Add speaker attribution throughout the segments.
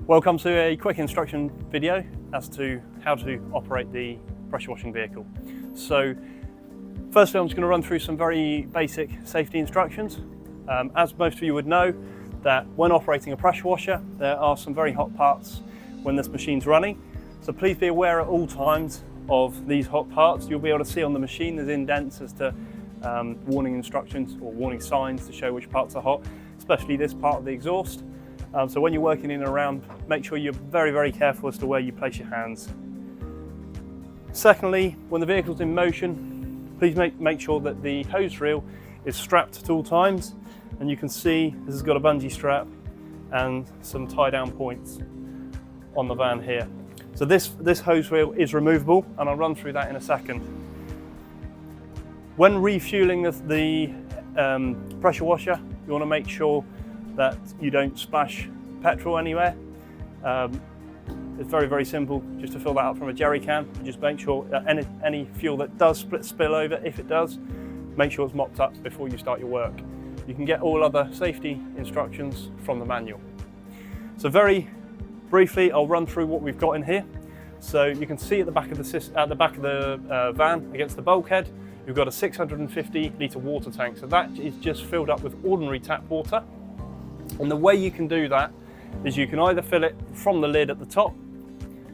Speaker 1: Welcome to a quick instruction video as to how to operate the pressure washing vehicle. So firstly, I'm just going to run through some very basic safety instructions. As most of you would know, that when operating a pressure washer, there are some very hot parts when this machine's running. So please be aware at all times of these hot parts. You'll be able to see on the machine there's indents as to warning instructions or warning signs to show which parts are hot, especially this part of the exhaust. So when you're working in and around, make sure you're very, very careful as to where you place your hands. Secondly, when the vehicle's in motion, please make sure that the hose reel is strapped at all times. And you can see this has got a bungee strap and some tie down points on the van here. So this hose reel is removable, and I'll run through that in a second. When refueling the pressure washer, you want to make sure that you don't splash petrol anywhere. It's very, very simple just to fill that up from a jerry can. You just make sure that any fuel that does spill over, if it does, make sure it's mopped up before you start your work. You can get all other safety instructions from the manual. So very briefly, I'll run through what we've got in here. So you can see at the back of the van against the bulkhead, you've got a 650 litre water tank. So that is just filled up with ordinary tap water. And the way you can do that is you can either fill it from the lid at the top,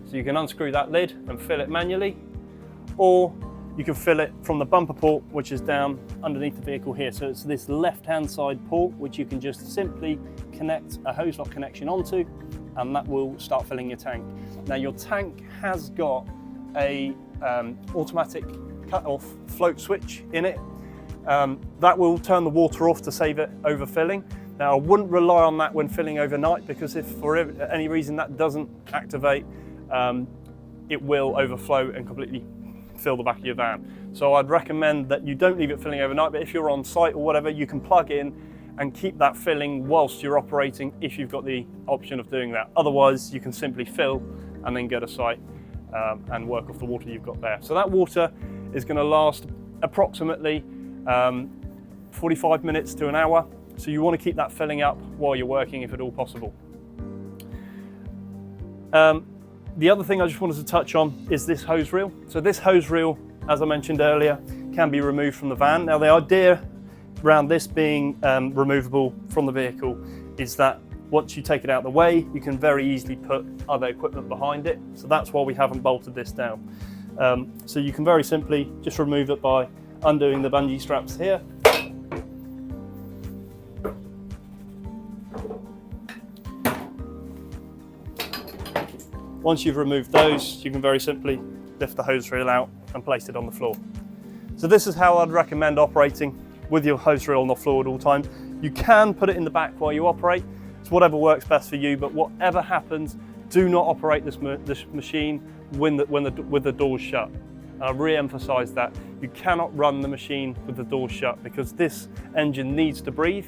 Speaker 1: so you can unscrew that lid and fill it manually, or you can fill it from the bumper port, which is down underneath the vehicle here. So it's this left-hand side port, which you can just simply connect a hose lock connection onto, and that will start filling your tank. Now your tank has got a automatic cut-off float switch in it. That will turn the water off to save it overfilling. Now I wouldn't rely on that when filling overnight, because if for any reason that doesn't activate, it will overflow and completely fill the back of your van. So I'd recommend that you don't leave it filling overnight, but if you're on site or whatever, you can plug in and keep that filling whilst you're operating if you've got the option of doing that. Otherwise, you can simply fill and then go to site and work off the water you've got there. So that water is going to last approximately 45 minutes to an hour. So you want to keep that filling up while you're working if at all possible. The other thing I just wanted to touch on is this hose reel. So this hose reel, as I mentioned earlier, can be removed from the van. Now the idea around this being removable from the vehicle is that once you take it out of the way, you can very easily put other equipment behind it. So that's why we haven't bolted this down. So you can very simply just remove it by undoing the bungee straps here. Once you've removed those, you can very simply lift the hose reel out and place it on the floor. So this is how I'd recommend operating with your hose reel on the floor at all times. You can put it in the back while you operate. It's whatever works best for you, but whatever happens, do not operate this machine with the doors shut. And I re-emphasize that. You cannot run the machine with the doors shut, because this engine needs to breathe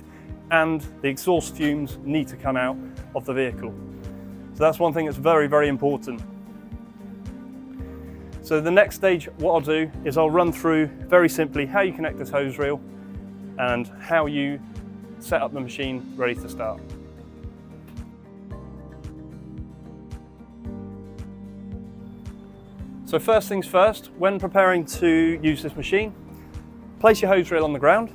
Speaker 1: and the exhaust fumes need to come out of the vehicle. So that's one thing that's very, very important. So the next stage, what I'll do is I'll run through very simply how you connect this hose reel and how you set up the machine ready to start. So first things first, when preparing to use this machine, place your hose reel on the ground.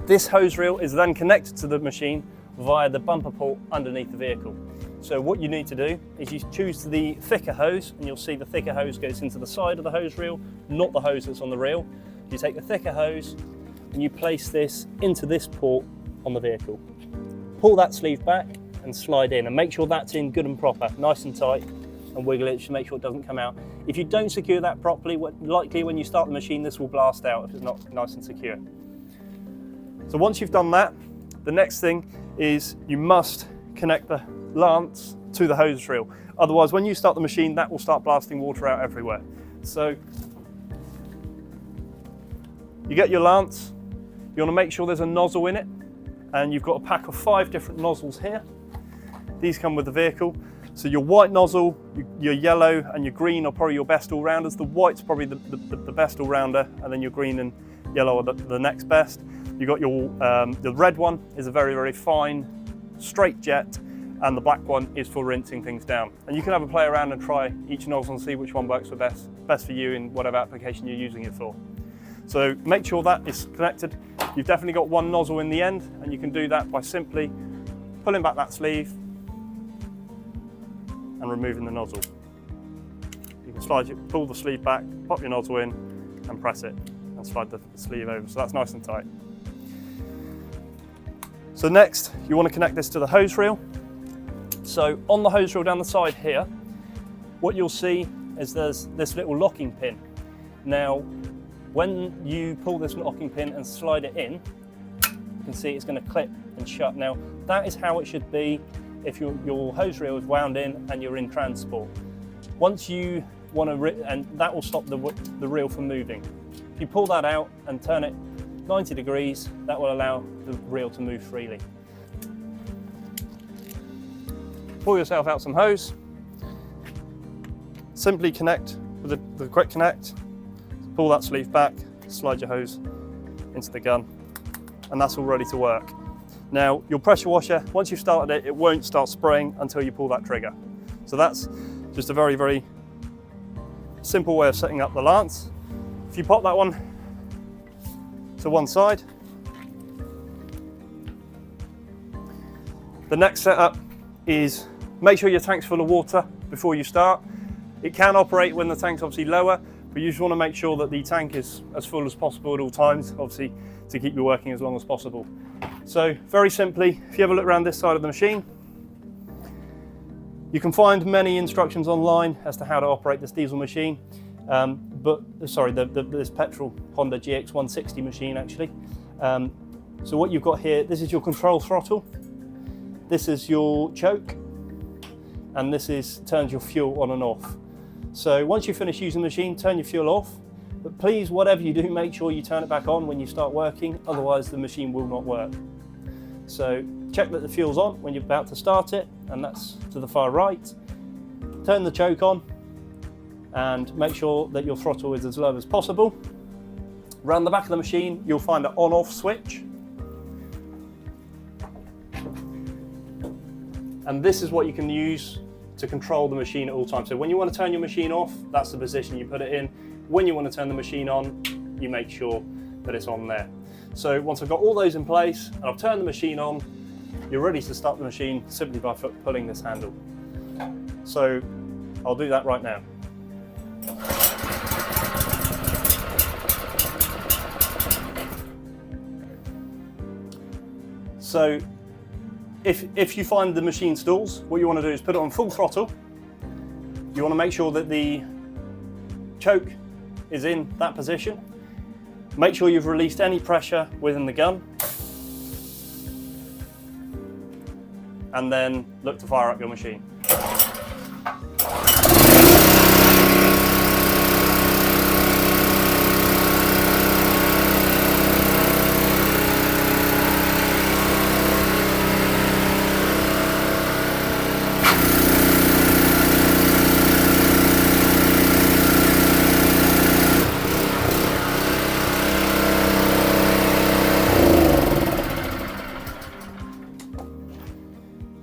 Speaker 1: This hose reel is then connected to the machine via the bumper port underneath the vehicle. So what you need to do is you choose the thicker hose, and you'll see the thicker hose goes into the side of the hose reel, not the hose that's on the reel. You take the thicker hose and you place this into this port on the vehicle. Pull that sleeve back and slide in, and make sure that's in good and proper, nice and tight, and wiggle it to make sure it doesn't come out. If you don't secure that properly, likely when you start the machine this will blast out if it's not nice and secure. So once you've done that, the next thing is you must connect the lance to the hose reel. Otherwise, when you start the machine, that will start blasting water out everywhere. So you get your lance, you want to make sure there's a nozzle in it, and you've got a pack of 5 different nozzles here. These come with the vehicle. So your white nozzle, your yellow and your green are probably your best all-rounders. The white's probably the best all-rounder, and then your green and yellow are the next best. You've got your, the red one is a very, very fine straight jet, and the black one is for rinsing things down. And you can have a play around and try each nozzle and see which one works for best for you in whatever application you're using it for. So make sure that is connected. You've definitely got one nozzle in the end, and you can do that by simply pulling back that sleeve and removing the nozzle. You can pull the sleeve back, pop your nozzle in and press it and slide the sleeve over. So that's nice and tight. So next, you want to connect this to the hose reel. So on the hose reel down the side here, what you'll see is there's this little locking pin. Now, when you pull this locking pin and slide it in, you can see it's going to clip and shut. Now, that is how it should be if your hose reel is wound in and you're in transport. Once you want to, and that will stop the reel from moving. If you pull that out and turn it 90 degrees, that will allow the reel to move freely. Pull yourself out some hose. Simply connect with the quick connect. Pull that sleeve back, slide your hose into the gun, and that's all ready to work. Now, your pressure washer, once you've started it, it won't start spraying until you pull that trigger. So that's just a very, very simple way of setting up the lance. If you pop that one to one side, the next setup is make sure your tank's full of water before you start. It can operate when the tank's obviously lower, but you just want to make sure that the tank is as full as possible at all times, obviously to keep you working as long as possible. So very simply, if you have a look around this side of the machine, you can find many instructions online as to how to operate this diesel machine, this petrol Honda GX160 machine actually. So what you've got here, this is your control throttle, this is your choke, and this turns your fuel on and off. So once you finish using the machine, turn your fuel off, but please, whatever you do, make sure you turn it back on when you start working, otherwise the machine will not work. So check that the fuel's on when you're about to start it, and that's to the far right. Turn the choke on and make sure that your throttle is as low as possible. Around the back of the machine, you'll find an on-off switch. And this is what you can use to control the machine at all times. So when you want to turn your machine off, that's the position you put it in. When you want to turn the machine on, you make sure that it's on there. So once I've got all those in place and I've turned the machine on, you're ready to start the machine simply by pulling this handle. So I'll do that right now. So if you find the machine stalls, what you want to do is put it on full throttle. You want to make sure that the choke is in that position. Make sure you've released any pressure within the gun. And then look to fire up your machine.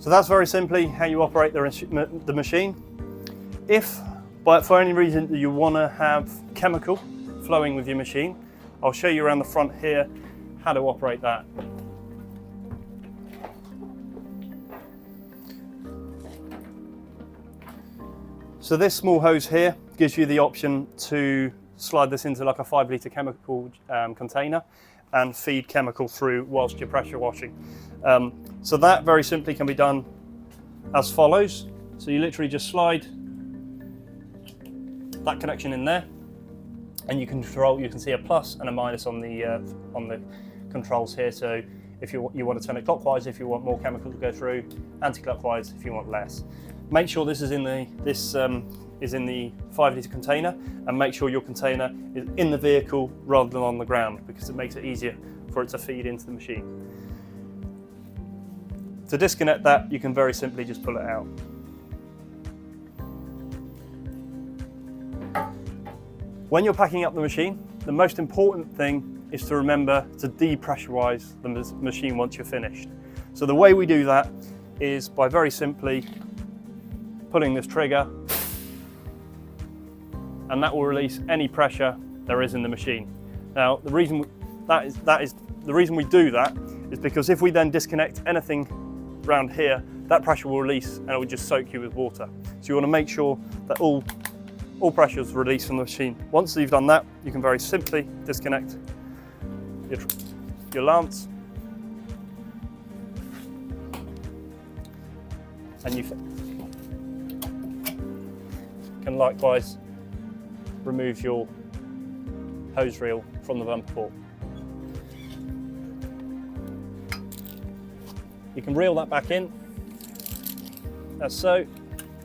Speaker 1: So that's very simply how you operate the machine. If for any reason you want to have chemical flowing with your machine, I'll show you around the front here how to operate that. So this small hose here gives you the option to slide this into like a 5 litre chemical container and feed chemical through whilst you're pressure washing. So that very simply can be done as follows. So you literally just slide that connection in there, and you can see a plus and a minus on the controls here. So if you want to turn it clockwise if you want more chemical to go through, anti-clockwise if you want less. Make sure this is in the 5 litre container, and make sure your container is in the vehicle rather than on the ground, because it makes it easier for it to feed into the machine. To disconnect that, you can very simply just pull it out. When you're packing up the machine, the most important thing is to remember to depressurize the machine once you're finished. So the way we do that is by very simply pulling this trigger, and that will release any pressure there is in the machine. Now, the reason we do that is because if we then disconnect anything around here, that pressure will release and it will just soak you with water. So you want to make sure that all pressure is released from the machine. Once you've done that, you can very simply disconnect your lance, and you can likewise remove your hose reel from the bumper port. You can reel that back in, as so,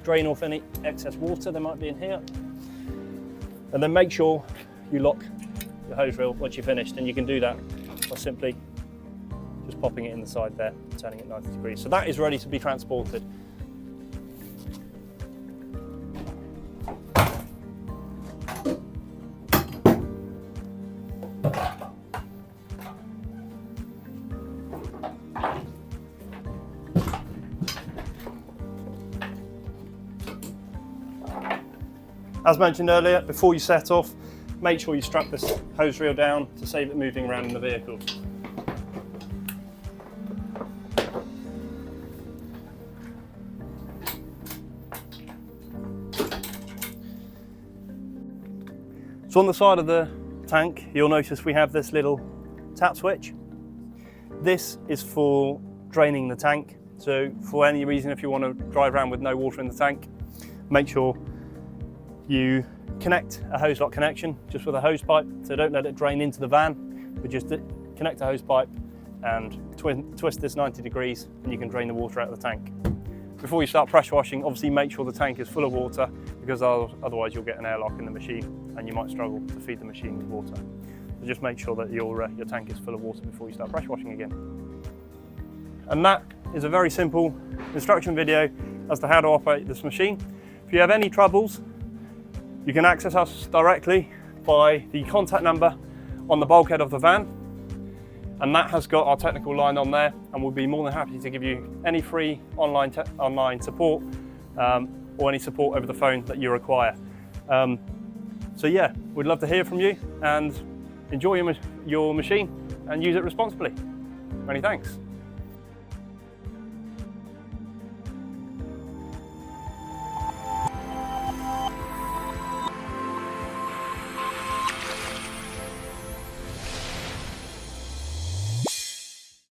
Speaker 1: drain off any excess water there might be in here, and then make sure you lock your hose reel once you're finished, and you can do that by simply just popping it in the side there, turning it 90 degrees. So that is ready to be transported. As mentioned earlier, before you set off, make sure you strap this hose reel down to save it moving around in the vehicle. So on the side of the tank, you'll notice we have this little tap switch. This is for draining the tank. So for any reason, if you want to drive around with no water in the tank, make sure you connect a hose lock connection just with a hose pipe, so don't let it drain into the van, but just connect a hose pipe and twist this 90 degrees and you can drain the water out of the tank. Before you start pressure washing, obviously make sure the tank is full of water, because otherwise you'll get an airlock in the machine and you might struggle to feed the machine with water. So just make sure that your tank is full of water before you start pressure washing again. And that is a very simple instruction video as to how to operate this machine. If you have any troubles, you can access us directly by the contact number on the bulkhead of the van, and that has got our technical line on there, and we'll be more than happy to give you any free online support or any support over the phone that you require. So yeah, we'd love to hear from you, and enjoy your machine and use it responsibly. Many thanks.